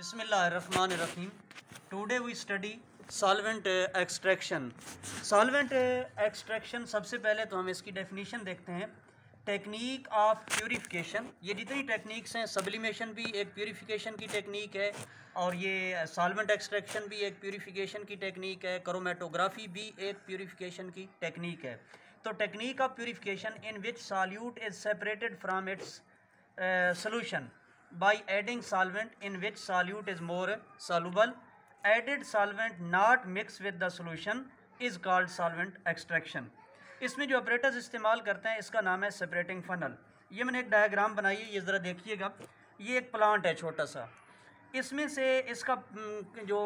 बिस्मिल्लाहिर्रहमानिर्रहीम। Today we study solvent extraction. Solvent extraction, सबसे पहले तो हम इसकी डेफिनेशन देखते हैं। टेक्निक ऑफ प्यूरिफिकेशन, ये जितनी टेक्निक्स हैं, सब्लिमेशन भी एक प्यूरिफिकेशन की टेक्निक है और ये सॉल्वेंट एक्सट्रैक्शन भी एक प्यूरिफिकेशन की टेक्निक है, क्रोमेटोग्राफी भी एक प्यूरिफिकेशन की टेक्निक है। तो technique of purification in which solute is separated from it's solution by adding solvent in which solute is more soluble. Added solvent not mixed with the solution is called solvent extraction. इसमें जो operators इस्तेमाल करते हैं इसका नाम है separating funnel. ये मैंने एक डायग्राम बनाई है, ये ज़रा देखिएगा। ये एक प्लांट है छोटा सा, इसमें से इसका जो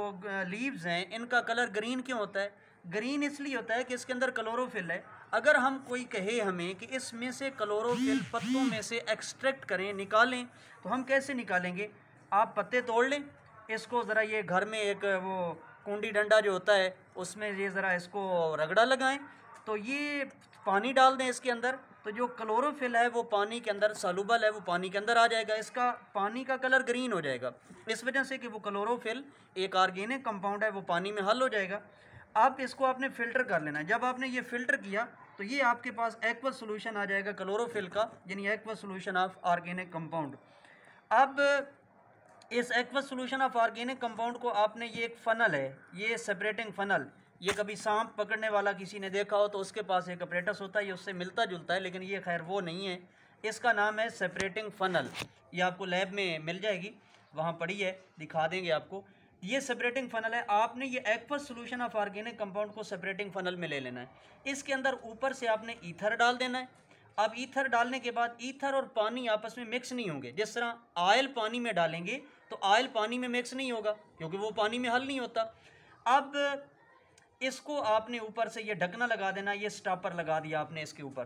लीव्स हैं इनका कलर ग्रीन क्यों होता है? ग्रीन इसलिए होता है कि इसके अंदर क्लोरोफिल है। अगर हम कोई कहे हमें कि इसमें से क्लोरोफिल पत्तों में से एक्सट्रैक्ट करें, निकालें, तो हम कैसे निकालेंगे? आप पत्ते तोड़ लें, इसको ज़रा ये घर में एक वो कुंडी डंडा जो होता है उसमें ये ज़रा इसको रगड़ा लगाएं, तो ये पानी डाल दें इसके अंदर, तो जो क्लोरोफिल है वो पानी के अंदर सॉल्युबल है, वो पानी के अंदर आ जाएगा, इसका पानी का कलर ग्रीन हो जाएगा, इस वजह से कि वो क्लोरोफिल एक ऑर्गेनिक कंपाउंड है, वो पानी में हल हो जाएगा। अब इसको आपने फ़िल्टर कर लेना है। जब आपने ये फ़िल्टर किया तो ये आपके पास एक्वस सोल्यूशन आ जाएगा क्लोरोफिल का, यानी aqueous solution of organic compound. अब इस aqueous solution of organic compound को आपने, ये एक फ़नल है, ये सेपरेटिंग फ़नल, ये कभी सांप पकड़ने वाला किसी ने देखा हो तो उसके पास एक अपरेटस होता है, ये उससे मिलता जुलता है, लेकिन ये खैर वो नहीं है। इसका नाम है सेपरेटिंग फ़नल। ये आपको लैब में मिल जाएगी, वहाँ पड़ी है, दिखा देंगे आपको। ये सेपरेटिंग फ़नल है। आपने ये aqueous solution of organic compound को सेपरेटिंग फ़नल में ले लेना है। इसके अंदर ऊपर से आपने ईथर डाल देना है। अब ईथर डालने के बाद ईथर और पानी आपस में मिक्स नहीं होंगे। जिस तरह ऑयल पानी में डालेंगे तो ऑयल पानी में मिक्स नहीं होगा क्योंकि वो पानी में हल नहीं होता। अब इसको आपने ऊपर से ये ढकना लगा देना, ये स्टॉपर लगा दिया आपने इसके ऊपर।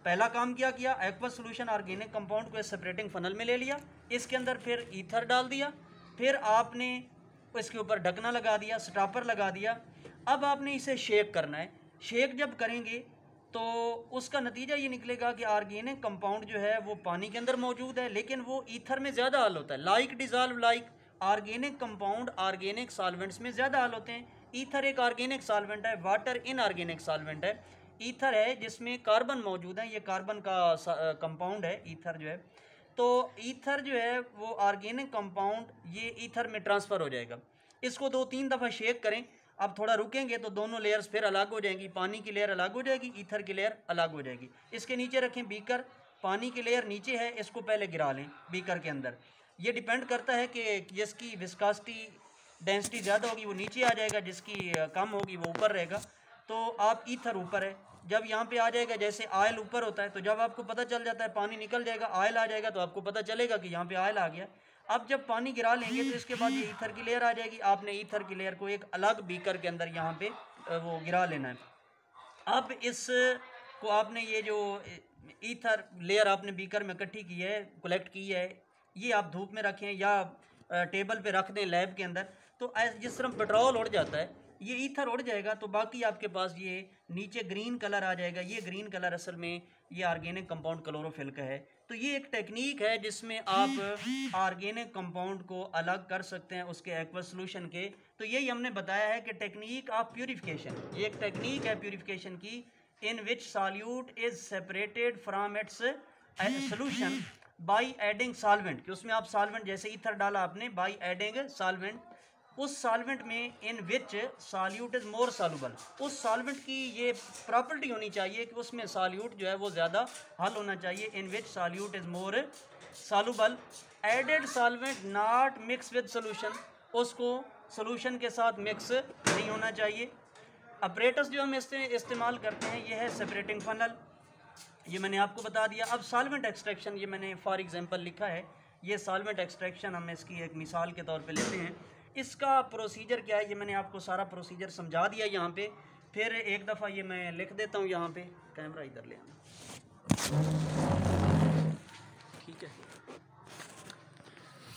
पहला काम क्या किया? एक्वस सोल्यूशन ऑर्गेनिक कंपाउंड को सेपरेटिंग फ़नल में ले लिया, इसके अंदर फिर ईथर डाल दिया, फिर आपने इसके ऊपर ढकना लगा दिया, स्टॉपर लगा दिया। अब आपने इसे शेक करना है। शेक जब करेंगे तो उसका नतीजा ये निकलेगा कि ऑर्गेनिक कंपाउंड जो है वो पानी के अंदर मौजूद है, लेकिन वो ईथर में ज़्यादा हल होता है। Like dissolve like, organic compound organic solvents में ज़्यादा हल होते हैं। ईथर एक ऑर्गेनिक सॉल्वेंट है, वाटर इनऑर्गेनिक सॉल्वेंट है। ईथर है जिसमें कार्बन मौजूद है, ये कार्बन का कंपाउंड है ईथर जो है। तो ईथर जो है वो ऑर्गेनिक कंपाउंड ये ईथर में ट्रांसफ़र हो जाएगा। इसको 2-3 दफ़ा शेक करें। अब थोड़ा रुकेंगे तो दोनों लेयर्स फिर अलग हो जाएंगी, पानी की लेयर अलग हो जाएगी, ईथर की लेयर अलग हो जाएगी। इसके नीचे रखें बीकर, पानी की लेयर नीचे है, इसको पहले गिरा लें बीकर के अंदर। ये डिपेंड करता है कि जिसकी विस्कोसिटी डेंसिटी ज़्यादा होगी वो नीचे आ जाएगा, जिसकी कम होगी वो ऊपर रहेगा। तो आप ईथर ऊपर है, जब यहाँ पे आ जाएगा, जैसे ऑयल ऊपर होता है, तो जब आपको पता चल जाता है पानी निकल जाएगा, ऑयल आ जाएगा, तो आपको पता चलेगा कि यहाँ पे ऑयल आ गया। अब जब पानी गिरा लेंगे तो इसके बाद ये ईथर की लेयर आ जाएगी। आपने ईथर की लेयर को एक अलग बीकर के अंदर यहाँ पे वो गिरा लेना है। अब इस को आपने, ये जो ईथर लेयर आपने बीकर में इकट्ठी की है, कलेक्ट की है, ये आप धूप में रखें या टेबल पे रख दें लैब के अंदर। तो जिस तरह पेट्रोल उड़ जाता है, ये ईथर उड़ जाएगा, तो बाकी आपके पास ये नीचे ग्रीन कलर आ जाएगा। ये ग्रीन कलर असल में ये ऑर्गेनिक कंपाउंड क्लोरोफिल का है। तो ये एक टेक्निक है जिसमें आप ऑर्गेनिक कंपाउंड को अलग कर सकते हैं उसके एक्वस सोल्यूशन के। तो यही हमने बताया है कि टेक्निक ऑफ प्यूरिफिकेशन, ये एक टेक्निक है प्यूरिफिकेशन की, in which solute is separated from its solution by adding solvent, कि उसमें आप सॉल्वेंट, जैसे ईथर डाला आपने, बाई एडिंग सॉल्वेंट, उस सॉल्वेंट में in which solute is more soluble, उस सॉल्वेंट की ये प्रॉपर्टी होनी चाहिए कि उसमें सॉल्यूट जो है वो ज़्यादा हल होना चाहिए। In which solute is more soluble. Added solvent not mix with solution, उसको सोल्यूशन के साथ मिक्स नहीं होना चाहिए। अपरेटस जो हम इस्तेमाल करते हैं ये है सेपरेटिंग फनल, ये मैंने आपको बता दिया। अब सॉल्वेंट एक्सट्रैक्शन, ये मैंने फॉर एग्जांपल लिखा है, ये सॉल्वेंट एक्सट्रैक्शन हम इसकी एक मिसाल के तौर पे लेते हैं। इसका प्रोसीजर क्या है, ये मैंने आपको सारा प्रोसीजर समझा दिया यहाँ पे। फिर एक दफ़ा ये मैं लिख देता हूँ यहाँ पे, कैमरा इधर ले आना, ठीक है।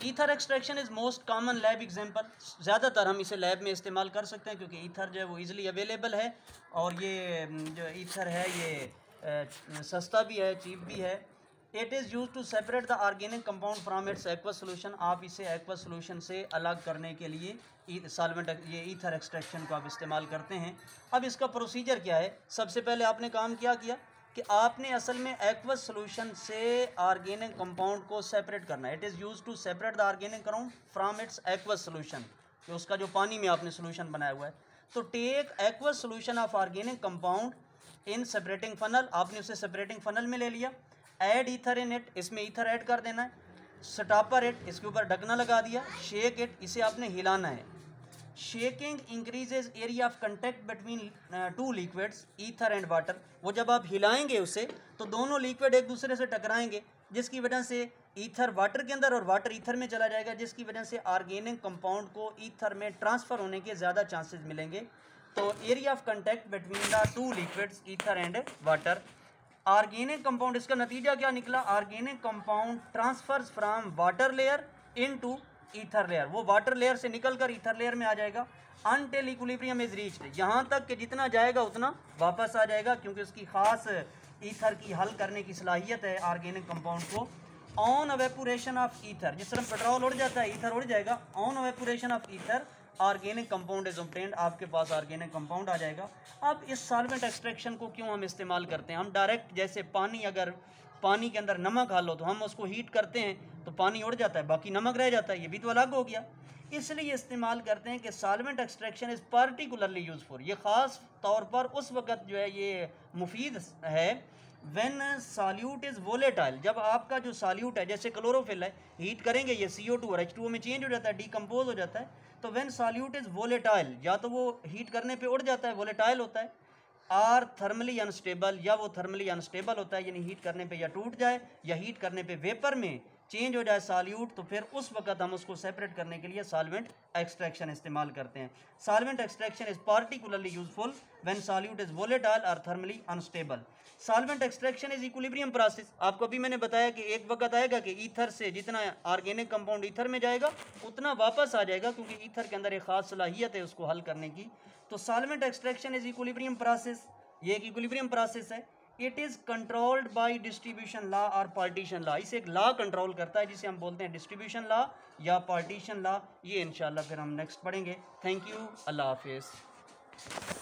Ether extraction is most common lab example, ज़्यादातर हम इसे लैब में इस्तेमाल कर सकते हैं क्योंकि ईथर जो है वो ईज़िली अवेलेबल है, और ये जो ईथर है ये सस्ता भी है, चीप भी है। It is use to separate the organic compound from its aqueous solution. आप इसे एक्वस सोल्यूशन से अलग करने के लिए सॉल्वेंट ये ईथर एक्सट्रैक्शन को आप इस्तेमाल करते हैं। अब इसका प्रोसीजर क्या है? सबसे पहले आपने काम क्या किया कि आपने असल में एक्वस सोल्यूशन से ऑर्गेनिक कंपाउंड को सेपरेट करना है। It is use to separate the organic compound from its aqueous solution, कि उसका जो पानी में आपने सोल्यूशन बनाया हुआ है। तो take aqueous solution of organic compound in separating funnel, आपने उसे सेपरेटिंग फनल में ले लिया। ऐड ईथर इन इट, इसमें ईथर ऐड कर देना है। स्टॉपर इट, इसके ऊपर ढकना लगा दिया। शेक इट, इसे आपने हिलाना है। Shaking increases area of contact between two liquids ether and water. वो जब आप हिलाएंगे उसे तो दोनों लिक्विड एक दूसरे से टकराएंगे, जिसकी वजह से ईथर वाटर के अंदर और वाटर ईथर में चला जाएगा, जिसकी वजह से ऑर्गेनिक कंपाउंड को ईथर में ट्रांसफ़र होने के ज़्यादा चांसेस मिलेंगे। तो area of contact between the two liquids ether and water. Organic compound, इसका नतीजा क्या निकला? Organic compound transfers from water layer into ether layer. वो वाटर लेयर से निकलकर ईथर लेयर में आ जाएगा। अनटिल इक्विलिब्रियम इज रीच्ड, यहाँ तक कि जितना जाएगा उतना वापस आ जाएगा, क्योंकि उसकी खास ईथर की हल करने की सलाहियत है ऑर्गेनिक कंपाउंड को। ऑन एवेपोरेशन ऑफ ईथर, जिस तरह पेट्रोल उड़ जाता है ईथर उड़ जाएगा। On evaporation of ether organic compound is obtained, आपके पास ऑर्गेनिक कंपाउंड आ जाएगा। अब इस सॉल्वेंट एक्सट्रैक्शन को क्यों हम इस्तेमाल करते हैं? हम डायरेक्ट, जैसे पानी, अगर पानी के अंदर नमक हालो तो हम उसको हीट करते हैं तो पानी उड़ जाता है, बाकी नमक रह जाता है, ये भी तो अलग हो गया। इसलिए इस्तेमाल करते हैं कि solvent extraction is particularly useful. ये ख़ास तौर पर उस वक़्त जो है ये मुफीद है व्हेन सॉल्यूट इज़ वोलेटाइल। जब आपका जो सॉल्यूट है, जैसे क्लोरोफिल है, हीट करेंगे ये CO2 और H2O में चेंज हो जाता है, डिकम्पोज हो जाता है। तो व्हेन सॉल्यूट इज़ वोलेटाइल, या तो वो हीट करने पे उड़ जाता है, वोलेटाइल होता है, आर थर्मली अनस्टेबल, या वो थर्मली अनस्टेबल होता है, यानी हीट करने पे या टूट जाए या हीट करने पे वेपर में चेंज हो जाए सॉल्यूट, तो फिर उस वक्त हम उसको सेपरेट करने के लिए सॉल्वेंट एक्सट्रैक्शन इस्तेमाल करते हैं। Solvent extraction is particularly useful when solute is volatile और thermally unstable. Solvent extraction is equilibrium process. आपको अभी मैंने बताया कि एक वक्त आएगा कि ईथर से जितना ऑर्गेनिक कंपाउंड ईथर में जाएगा उतना वापस आ जाएगा, क्योंकि ईथर के अंदर एक खास सलाहियत है उसको हल करने की। तो solvent extraction is equilibrium process, ये एक इक्विलिब्रियम प्रोसेस है। It is controlled by distribution law और पार्टीशन लॉ। इसे एक लॉ कंट्रोल करता है जिसे हम बोलते हैं डिस्ट्रीब्यूशन लॉ या पार्टीशन लॉ। ये इंशाल्लाह फिर हम नेक्स्ट पढ़ेंगे। थैंक यू, अल्लाह हाफिज़।